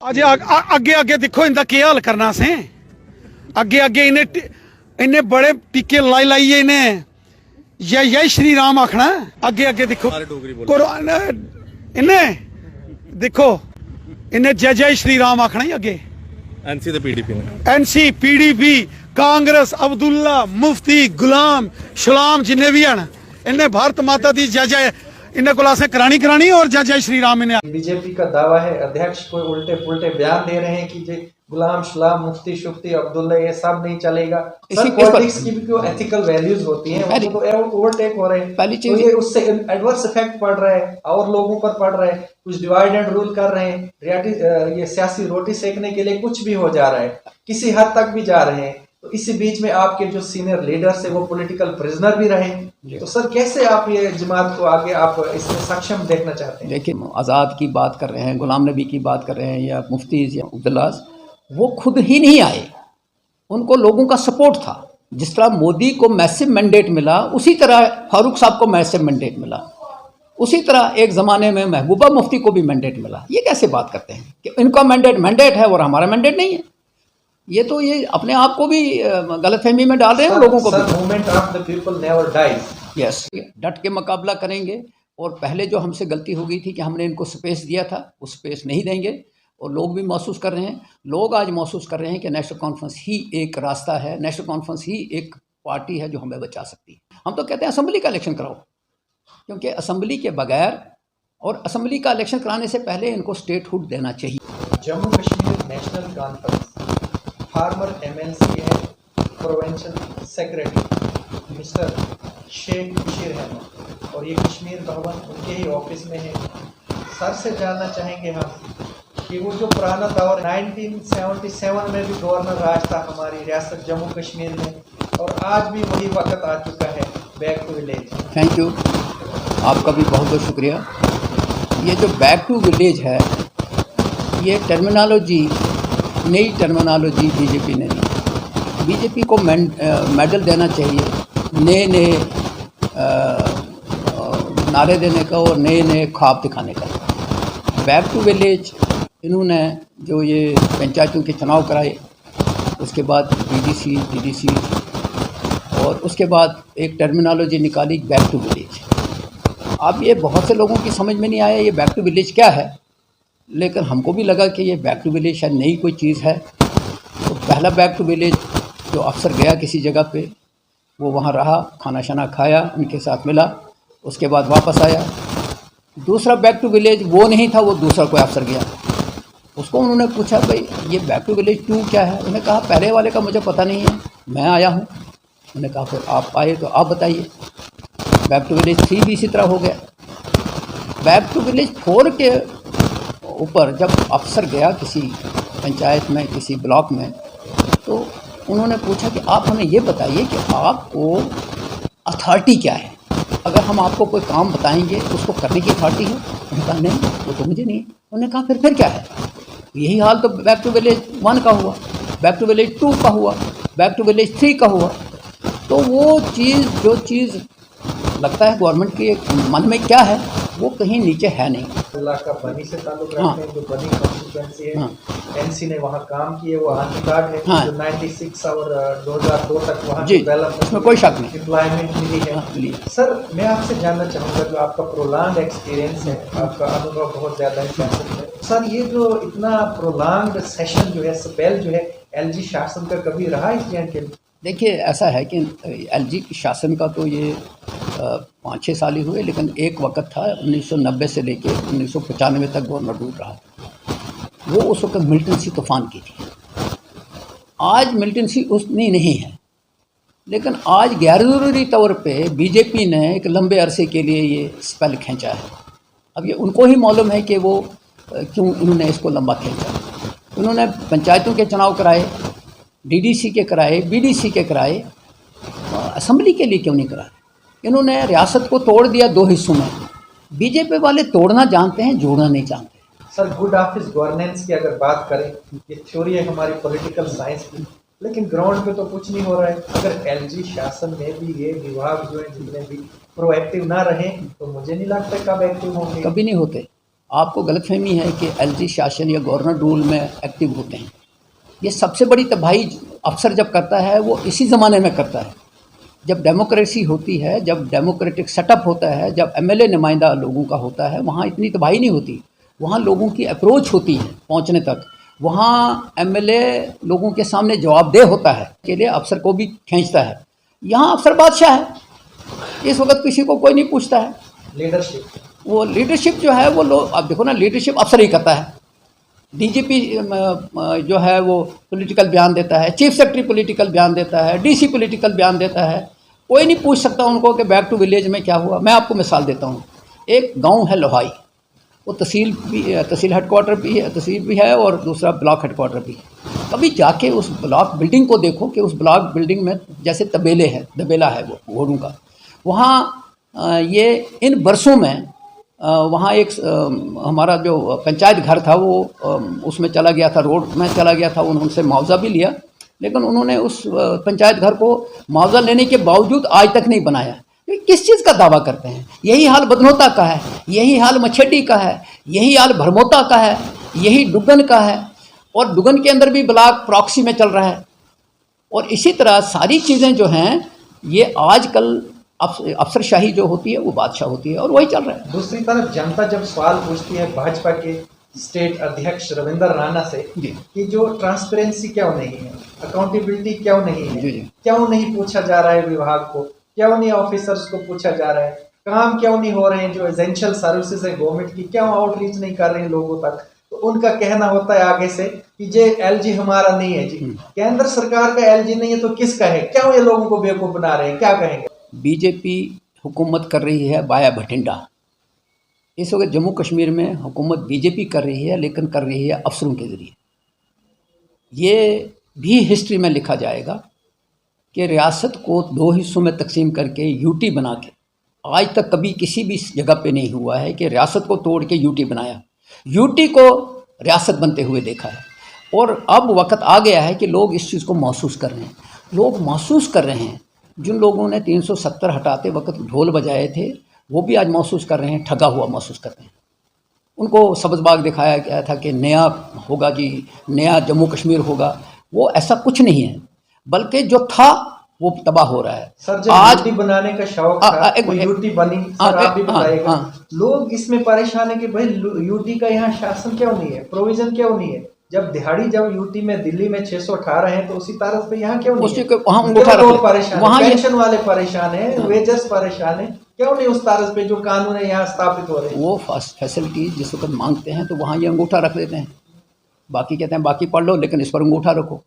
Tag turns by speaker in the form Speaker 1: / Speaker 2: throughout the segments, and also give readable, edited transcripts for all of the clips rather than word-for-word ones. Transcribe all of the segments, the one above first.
Speaker 1: अजे अगे अगे देखो इनका क्या हाल करना से अगे अगे इन्हें बड़े टीके लाई लाइए इन्हें जय श्री राम आखना अगे अगे देखो इन्हें देखो इन्हें जय श्री राम आखना ही अगे एनसी पीडीपी कांग्रेस अब्दुल्ला मुफ्ती गुलाम शलाम जिन्हें भी हैं इन्हें भारत माता दी जय जय इन्हें क्लासें करानी और जय जय श्री राम इन्हें।
Speaker 2: बीजेपी का दावा है अध्यक्ष कोई उल्टे पुल्टे बयान दे रहे हैं कि जे गुलाम शलाम मुफ्ती शुफ्ती अब्दुल्ला ये सब नहीं चलेगा। सर पॉलिटिक्स की भी कोई एथिकल वैल्यूज होती हैं वो तो ओवरटेक हो रहे हैं तो ये उससे एडवर्स इफेक्ट पड़ रहा है और लोगों पर पड़ रहा है। कुछ डिवाइड एंड रूल कर रहे हैं ये सियासी रोटी सेकने के लिए कुछ भी हो जा रहा है किसी हद तक भी जा रहे हैं। तो इसी बीच में आपके जो सीनियर लीडर्स है वो पॉलिटिकल प्रिजनर भी रहे तो सर कैसे आप ये जमात को आगे आप इसमें सक्षम देखना चाहते हैं?
Speaker 3: देखिए आज़ाद की बात कर रहे हैं गुलाम नबी की बात कर रहे हैं या मुफ्ती या अब्दुल्ला वो खुद ही नहीं आए उनको लोगों का सपोर्ट था। जिस तरह मोदी को मैसिव मैंडेट मिला उसी तरह फारूक साहब को मैसिव मैंडेट मिला उसी तरह एक ज़माने में महबूबा मुफ्ती को भी मैंडेट मिला। ये कैसे बात करते हैं कि इनका मैंडेट है और हमारा मैंडेट नहीं है? ये तो ये अपने आप को भी गलतफहमी में डाल रहे हैं लोगों को।
Speaker 2: Movement of the people never dies.
Speaker 3: Yes डट के मुकाबला करेंगे और पहले जो हमसे गलती हो गई थी कि हमने इनको स्पेस दिया था वो स्पेस नहीं देंगे और लोग भी महसूस कर रहे हैं। लोग आज महसूस कर रहे हैं कि नेशनल कॉन्फ्रेंस ही एक रास्ता है, नेशनल कॉन्फ्रेंस ही एक पार्टी है जो हमें बचा सकती है। हम तो कहते हैं असेंबली का इलेक्शन कराओ क्योंकि असेंबली के बगैर और असेंबली का इलेक्शन कराने से पहले इनको स्टेटहुड देना चाहिए।
Speaker 2: Jammu Kashmir national conference former MLC है provincial secretary mister Sheikh Bashir Ahmad और ये कश्मीर भवन उनके ही ऑफिस में है। सर से जानना चाहेंगे हम कि वो जो पुराना दौर 1977 में भी गवर्नर राज था हमारी रियासत जम्मू कश्मीर में और आज भी वही वक्त आ चुका है back to village.
Speaker 3: Thank you आपका भी बहुत बहुत शुक्रिया। ये जो बैक टू विलेज है ये टर्मिनोलॉजी नई टर्मिनोलॉजी बीजेपी ने दी। बीजेपी को मेडल देना चाहिए नए नारे देने का और नए ख्वाब दिखाने का। बैक टू विलेज इन्होंने जो ये पंचायतों के चुनाव कराए उसके बाद डीडीसी और उसके बाद एक टर्मिनोलॉजी निकाली बैक टू विलेज। अब ये बहुत से लोगों की समझ में नहीं आया ये बैक टू विलेज क्या है, लेकिन हमको भी लगा कि ये बैक टू विलेज शायद नई कोई चीज़ है। तो पहला बैक टू विलेज जो अफसर गया किसी जगह पे वो वहाँ रहा खाना शाना खाया उनके साथ मिला उसके बाद वापस आया। दूसरा बैक टू विलेज वो नहीं था, वो दूसरा कोई अफसर गया उसको उन्होंने पूछा भाई ये बैक टू विलेज 2 क्या है? उन्होंने कहा पहले वाले का मुझे पता नहीं है मैं आया हूँ। उन्होंने कहा फिर आप आए तो आप बताइए। बैक टू विलेज 3 भी इसी तरह हो गया। बैक टू विलेज 4 के ऊपर जब अफसर गया किसी पंचायत में किसी ब्लॉक में तो उन्होंने पूछा कि आप हमें ये बताइए कि आपको अथॉरिटी क्या है, अगर हम आपको कोई काम बताएंगे उसको करने की अथॉरिटी है? उन्होंने कहा नहीं वो तो मुझे नहीं। उन्होंने कहा फिर क्या है? यही हाल तो बैक टू विलेज 1 का हुआ, बैक टू विलेज 2 का हुआ, बैक टू विलेज 3 का हुआ। तो वो चीज़ जो चीज़ लगता है गवर्नमेंट के मन में क्या है वो कहीं नीचे है नहीं।
Speaker 2: का बनी से ताल्लुक रखते हैं जो बनी कॉन्स्टिट्यूएंसी है एनसी ने वहाँ काम किए वो आंटी कार्ड है जो 96 और 2002 तक वहाँ
Speaker 3: इसमें कोई शक नहीं
Speaker 2: एम्प्लॉयमेंट मिली है। सर मैं आपसे जानना चाहूँगा जो आपका प्रोलॉन्ग एक्सपीरियंस है आपका अनुभव बहुत ज़्यादा है सर ये जो इतना प्रोलॉन्ग सेशन जो है स्पेल जो है एलजी शासन का कभी रहा इस जैन के?
Speaker 3: देखिए ऐसा है कि एलजी शासन का तो ये 5-6 साल ही हुए, लेकिन एक वक्त था 1990 से लेके 1995 तक गवर्नर रूल रहा था। वो उस वक्त मिलिटेंसी तूफान की थी। आज मिलिटेंसी उतनी नहीं है, लेकिन आज गैर ज़रूरी तौर पे बीजेपी ने एक लंबे अरसे के लिए ये स्पेल खींचा है। अब ये उनको ही मालूम है कि वो क्यों उन्होंने इसको लंबा खींचा। उन्होंने पंचायतों के चुनाव कराए, डीडीसी के कराए, बीडीसी के कराए, असेंबली के लिए क्यों नहीं कराए? इन्होंने रियासत को तोड़ दिया 2 हिस्सों में। बीजेपी वाले तोड़ना जानते हैं, जोड़ना नहीं जानते।
Speaker 2: सर गुड ऑफिस गवर्नेंस की अगर बात करें ये थ्योरी है हमारी पॉलिटिकल साइंस की, लेकिन ग्राउंड पे तो कुछ नहीं हो रहा है। अगर एलजी शासन में भी ये विभाग जो है जितने भी प्रोएक्टिव ना रहे तो मुझे नहीं लगता कब एक्टिव होंगे।
Speaker 3: कभी नहीं होते। आपको गलतफहमी है कि एलजी शासन या गवर्नर रूल में एक्टिव होते हैं। ये सबसे बड़ी तबाही अफसर जब करता है वो इसी ज़माने में करता है जब डेमोक्रेसी होती है, जब डेमोक्रेटिक सेटअप होता है, जब एमएलए नुमाइंदा लोगों का होता है, वहाँ इतनी तबाही नहीं होती। वहाँ लोगों की अप्रोच होती है पहुँचने तक। वहाँ एमएलए लोगों के सामने जवाबदेह होता है, के लिए अफसर को भी खींचता है। यहाँ अफसर बादशाह है, इस वक्त किसी को कोई नहीं पूछता है।
Speaker 2: लीडरशिप,
Speaker 3: वो लीडरशिप जो है वो लोग, अब देखो ना, लीडरशिप अफसर ही करता है। डीजीपी जो है वो पॉलिटिकल बयान देता है, चीफ सेक्रेटरी पॉलिटिकल बयान देता है, डीसी पॉलिटिकल बयान देता है। कोई नहीं पूछ सकता उनको कि बैक टू विलेज में क्या हुआ। मैं आपको मिसाल देता हूँ, एक गांव है लोहाई, वो तहसील हेडक्वार्टर भी है, तहसील भी है, और दूसरा ब्लॉक हेडक्वार्टर भी है। कभी जाके उस ब्लॉक बिल्डिंग को देखो कि उस ब्लॉक बिल्डिंग में जैसे तबेले हैं, दबेला है वो घोड़ों का। वहाँ ये इन बरसों में वहाँ एक हमारा जो पंचायत घर था वो उसमें चला गया था, रोड में चला गया था। उनसे मुआवजा भी लिया, लेकिन उन्होंने उस पंचायत घर को मुआवजा लेने के बावजूद आज तक नहीं बनाया। ये किस चीज़ का दावा करते हैं? यही हाल बदनोता का है, यही हाल मछेटी का है, यही हाल भरमोता का है, यही डुगन का है, और डुगन के अंदर भी ब्लॉक प्रॉक्सी में चल रहा है। और इसी तरह सारी चीज़ें जो हैं ये आजकल अफसरशाही जो होती है वो बादशाह होती है, और वही चल रहा है।
Speaker 2: दूसरी तरफ जनता जब सवाल पूछती है भाजपा के स्टेट अध्यक्ष रविंद्र राणा से कि जो ट्रांसपेरेंसी क्यों नहीं है, अकाउंटेबिलिटी क्यों नहीं है, क्यों नहीं पूछा जा रहा है विभाग को, क्यों नहीं ऑफिसर्स को पूछा जा रहा है, काम क्यों नहीं हो रहे हैं, जो एसेंशियल सर्विसेज है गवर्नमेंट की, क्यों आउटरीच नहीं कर रहे हैं लोगों तक। तो उनका कहना होता है आगे से कि जे एलजी हमारा नहीं है जी, केंद्र सरकार का एलजी नहीं है तो किसका है, क्यों ये लोगों को बेवकूफ बना रहे हैं, क्या कहेंगे?
Speaker 3: बीजेपी हुकूमत कर रही है बाया भटिंडा। इस वक्त जम्मू कश्मीर में हुकूमत बीजेपी कर रही है, लेकिन कर रही है अफसरों के ज़रिए। ये भी हिस्ट्री में लिखा जाएगा कि रियासत को 2 हिस्सों में तकसीम करके यूटी बना के, आज तक कभी किसी भी जगह पे नहीं हुआ है कि रियासत को तोड़ के यूटी बनाया, यूटी को रियासत बनते हुए देखा है। और अब वक्त आ गया है कि लोग इस चीज़ को महसूस कर रहे हैं। लोग महसूस कर रहे हैं, जिन लोगों ने 370 हटाते वक्त ढोल बजाए थे वो भी आज महसूस कर रहे हैं, ठगा हुआ महसूस कर रहे हैं। उनको सब्ज़बाग दिखाया गया था कि नया होगा जी, नया जम्मू कश्मीर होगा। वो ऐसा कुछ नहीं है, बल्कि जो था वो तबाह हो रहा है।
Speaker 2: सर, जब आज यूटी बनाने का शौक था, यूटी बनी, सर आप भी बताइएगा। लोग इसमें परेशान है कि भाई यूटी का यहाँ शासन क्यों नहीं है, प्रोविजन क्यों नहीं है। जब दिहाड़ी जब यूटी में दिल्ली में 618 है तो उसी तरह पे यहाँ क्यों नहीं है? वहाँ परेशान, पेंशन वाले परेशान है, वेजेस परेशान है, क्यों नहीं उस तरह पे जो कानून है यहाँ स्थापित हो रहे हैं?
Speaker 3: वो फैसिलिटी जिस वक्त मांगते हैं तो वहाँ ये अंगूठा रख देते हैं, बाकी कहते हैं बाकी पढ़ लो लेकिन इस पर अंगूठा रखो।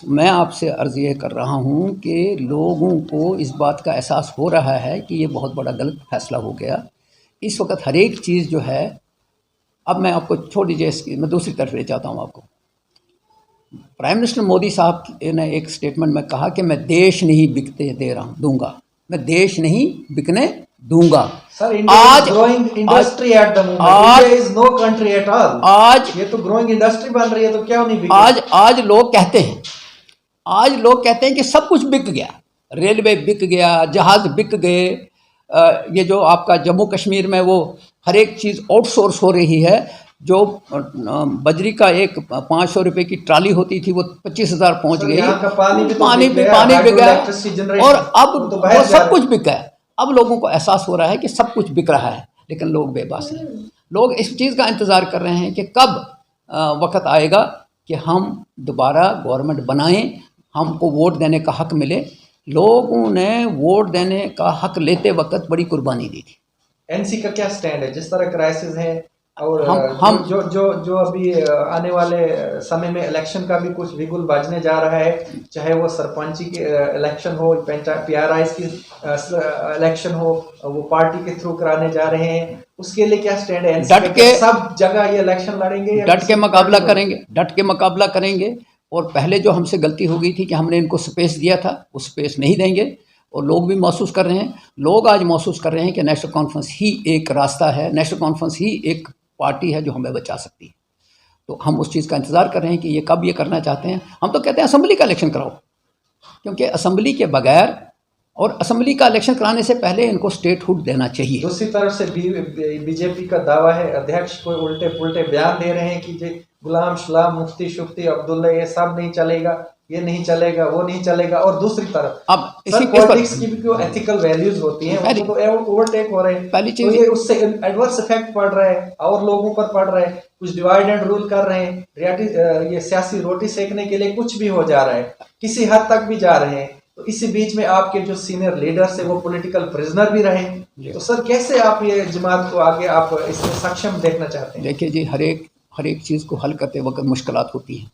Speaker 3: मैं आपसे अर्ज़ ये कर रहा हूँ कि लोगों को इस बात का एहसास हो रहा है कि ये बहुत बड़ा गलत फैसला हो गया। इस वक्त हर एक चीज़ जो है, अब मैं आपको छोड़ दीजिए इसकी, मैं दूसरी तरफ ले जाता हूँ आपको। प्राइम मिनिस्टर मोदी साहब ने एक स्टेटमेंट में कहा कि मैं देश नहीं बिकते दूंगा, मैं देश नहीं बिकने दूंगा।
Speaker 2: सर, आज growing industry at the moment, India is no country at all.
Speaker 3: आज
Speaker 2: ये तो ग्रोइंग इंडस्ट्री बन रही है, तो क्यों नहीं बिके?
Speaker 3: आज लोग कहते हैं, आज लोग कहते हैं कि सब कुछ बिक गया, रेलवे बिक गया, जहाज बिक गए। ये जो आपका जम्मू कश्मीर में वो हर एक चीज़ आउटसोर्स हो रही है। जो बजरी का एक 500 रुपये की ट्राली होती थी वो 25,000 पहुँच गई। पानी बिक गया, और अब तो सब कुछ बिक गया। अब लोगों को एहसास हो रहा है कि सब कुछ बिक रहा है, लेकिन लोग बेबस हैं। लोग इस चीज़ का इंतज़ार कर रहे हैं कि कब वक्त आएगा कि हम दोबारा गवर्नमेंट बनाएं, हमको वोट देने का हक मिले। लोगों ने वोट देने का हक लेते वक्त बड़ी कुर्बानी दी थी।
Speaker 2: एनसी का क्या स्टैंड है? जिस तरह क्राइसिस है, और हम जो अभी आने वाले समय में इलेक्शन का भी कुछ बिगुल बजने जा रहा है, चाहे वो सरपंची के इलेक्शन हो, PRIs की इलेक्शन हो, वो पार्टी के थ्रू कराने जा रहे हैं, उसके लिए क्या स्टैंड है?
Speaker 3: डट के
Speaker 2: सब जगह ये इलेक्शन लड़ेंगे,
Speaker 3: डट के मुकाबला करेंगे। और पहले जो हमसे गलती हो गई थी कि हमने इनको स्पेस दिया था, वो स्पेस नहीं देंगे। और लोग भी महसूस कर रहे हैं, लोग आज महसूस कर रहे हैं कि नेशनल कॉन्फ्रेंस ही एक रास्ता है, नेशनल कॉन्फ्रेंस ही एक पार्टी है जो हमें बचा सकती है। तो हम उस चीज़ का इंतज़ार कर रहे हैं कि ये कब ये करना चाहते हैं। हम तो कहते हैं असेंबली का इलेक्शन कराओ, क्योंकि असेंबली के बगैर और असम्बली का इलेक्शन कराने से पहले इनको स्टेटहुड देना चाहिए।
Speaker 2: दूसरी तरफ से बीजेपी का दावा है, अध्यक्ष कोई उल्टे पुल्टे बयान दे रहे हैं कि जो गुलाम शुलाम मुफ्ती शुफ्ती अब्दुल्ला ये सब नहीं चलेगा, ये नहीं चलेगा, वो नहीं चलेगा। और दूसरी तरफ
Speaker 3: अब
Speaker 2: पॉलिटिक्स की भी जो एथिकल वैल्यूज होती हैं वो तो ओवरटेक हो रहे हैं।
Speaker 3: पहली
Speaker 2: तो ये उससे एडवर्स इफेक्ट पड़ रहा है और लोगों पर पड़ रहा है। कुछ डिवाइड एंड रूल कर रहे हैं, ये सियासी रोटी सेकने के लिए कुछ भी हो जा रहा है, किसी हद तक भी जा रहे हैं। तो इसी बीच में आपके जो सीनियर लीडर्स है वो पॉलिटिकल प्रिजनर भी रहे। तो सर कैसे आप ये जमात को आगे आप इसमें सक्षम देखना चाहते हैं?
Speaker 3: देखिए जी, हर एक चीज़ को हल करते वक्त मुश्किलात होती हैं।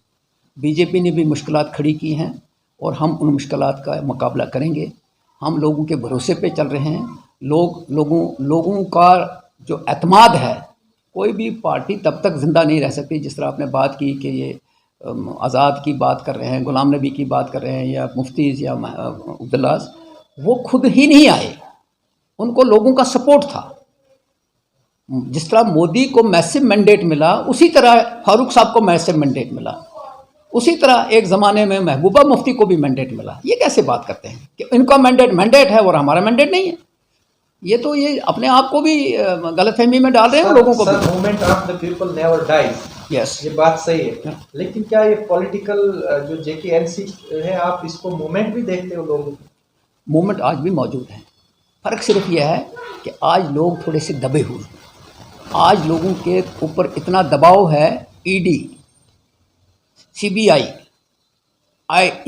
Speaker 3: बीजेपी ने भी मुश्किलात खड़ी की हैं और हम उन मुश्किलात का मुकाबला करेंगे। हम लोगों के भरोसे पे चल रहे हैं। लोगों का जो एतमाद है, कोई भी पार्टी तब तक ज़िंदा नहीं रह सकती। जिस तरह आपने बात की कि ये आज़ाद की बात कर रहे हैं, गुलाम नबी की बात कर रहे हैं, या मुफ्तीज़ या अब्दुल्लास, वो खुद ही नहीं आए, उनको लोगों का सपोर्ट था। जिस तरह मोदी को मैसिव मैंडेट मिला, उसी तरह फारूक साहब को मैसिव मैंडेट मिला, उसी तरह एक ज़माने में महबूबा मुफ्ती को भी मैंडेट मिला। ये कैसे बात करते हैं कि इनका मैंडेट है और हमारा मैंडेट नहीं है? ये तो ये अपने आप को भी गलतफहमी में डाल रहे हैं लोगों को।
Speaker 2: Movement of the people never dies.
Speaker 3: Yes,
Speaker 2: ये बात सही है, लेकिन क्या ये पॉलिटिकल जो जेकेएनसी है, आप इसको मूवमेंट भी देखते हो? लोगों की
Speaker 3: मूवमेंट आज भी मौजूद है। फ़र्क सिर्फ यह है कि आज लोग थोड़े से दबे हुए हैं। आज लोगों के ऊपर इतना दबाव है, ईडी, सीबीआई,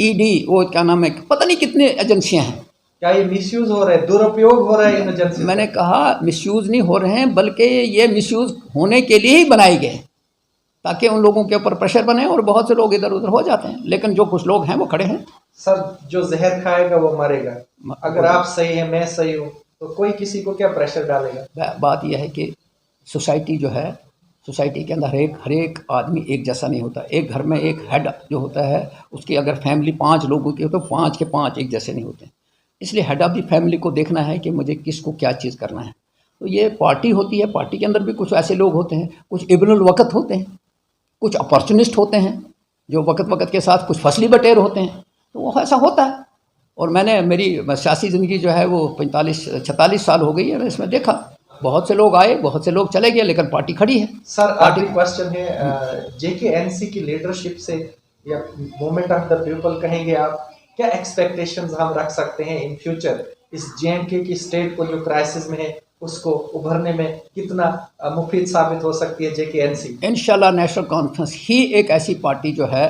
Speaker 3: ईडी, वो क्या नाम है, पता नहीं कितने एजेंसियां हैं।
Speaker 2: क्या ये मिसयूज हो रहा है, दुरुपयोग हो रहा है इन एजेंसी?
Speaker 3: मैंने कहा मिसयूज नहीं हो रहे हैं, बल्कि ये मिसयूज होने के लिए ही बनाए गए, ताकि उन लोगों के ऊपर प्रेशर बने और बहुत से लोग इधर उधर हो जाते हैं। लेकिन जो कुछ लोग हैं वो खड़े हैं।
Speaker 2: सर, जो जहर खाएगा वो मरेगा। अगर आप सही हैं, मैं सही हूँ, तो कोई किसी को क्या प्रेशर डालेगा?
Speaker 3: बात यह है कि सोसाइटी जो है, सोसाइटी के अंदर हर एक आदमी एक जैसा नहीं होता। एक घर में एक हेड जो होता है, उसकी अगर फैमिली 5 लोगों की हो तो 5 के 5 एक जैसे नहीं होते। इसलिए हेड ऑफ़ द फैमिली को देखना है कि मुझे किसको क्या चीज़ करना है। तो ये पार्टी होती है, पार्टी के अंदर भी कुछ ऐसे लोग होते हैं, कुछ इब्नुल वक़्त होते हैं, कुछ अपॉर्चुनिस्ट होते हैं, जो वक़्त के साथ कुछ फसली बटेर होते हैं। तो वो ऐसा होता है। और मेरी सियासी ज़िंदगी जो है वो 45-46 साल हो गई है। इसमें देखा बहुत से लोग आए, बहुत से लोग चले गए, लेकिन पार्टी खड़ी है।
Speaker 2: सर, आखिरी क्वेश्चन है, जेकेएनसी की लीडरशिप से या मूवमेंट ऑफ द पीपल कहेंगे आप, क्या एक्सपेक्टेशंस हम रख सकते हैं इन फ्यूचर? इस जेएनके की स्टेट को जो क्राइसिस में है उसको उभरने में कितना मुफीद साबित हो सकती है जेकेएनसी? इंशाल्लाह
Speaker 3: नेशनल कॉन्फ्रेंस ही एक ऐसी पार्टी जो है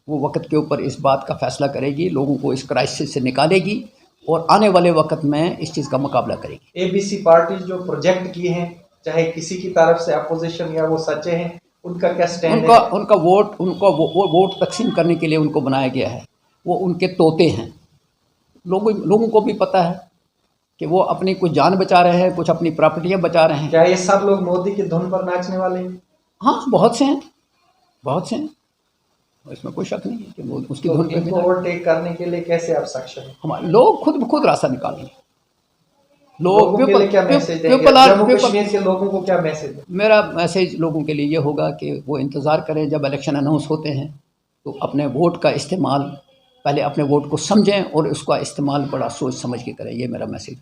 Speaker 3: वो वक्त के ऊपर इस बात का फैसला करेगी, लोगों को इस क्राइसिस से निकालेगी और आने वाले वक्त में इस चीज़ का मुकाबला करेगी।
Speaker 2: एबीसी पार्टी जो प्रोजेक्ट किए हैं, चाहे किसी की तरफ से अपोजिशन या वो सच्चे हैं, उनका क्या स्टैंड है?
Speaker 3: उनका वोट तकसीम करने के लिए उनको बनाया गया है। वो उनके तोते हैं। लोगों को भी पता है कि वो अपनी कुछ जान बचा रहे हैं, कुछ अपनी प्रॉपर्टियां बचा रहे हैं।
Speaker 2: क्या ये सब लोग मोदी की धुन पर नाचने वाले हैं?
Speaker 3: हाँ, बहुत से हैं। इसमें कोई शक नहीं है कि वो उसकी धुन पे
Speaker 2: ओवरटेक करने के लिए कैसे आप सक्षम हैं?
Speaker 3: हमारे लोग खुद रास्ता निकालेंगे।
Speaker 2: लोगों के लिए क्या मैसेज देंगे? जम्मू कश्मीर के लोगों को क्या मैसेज है?
Speaker 3: मेरा मैसेज लोगों के लिए ये होगा कि वो इंतज़ार करें, जब इलेक्शन अनाउंस होते हैं तो अपने वोट का इस्तेमाल, पहले अपने वोट को समझें और उसका इस्तेमाल बड़ा सोच समझ के करें। ये मेरा मैसेज।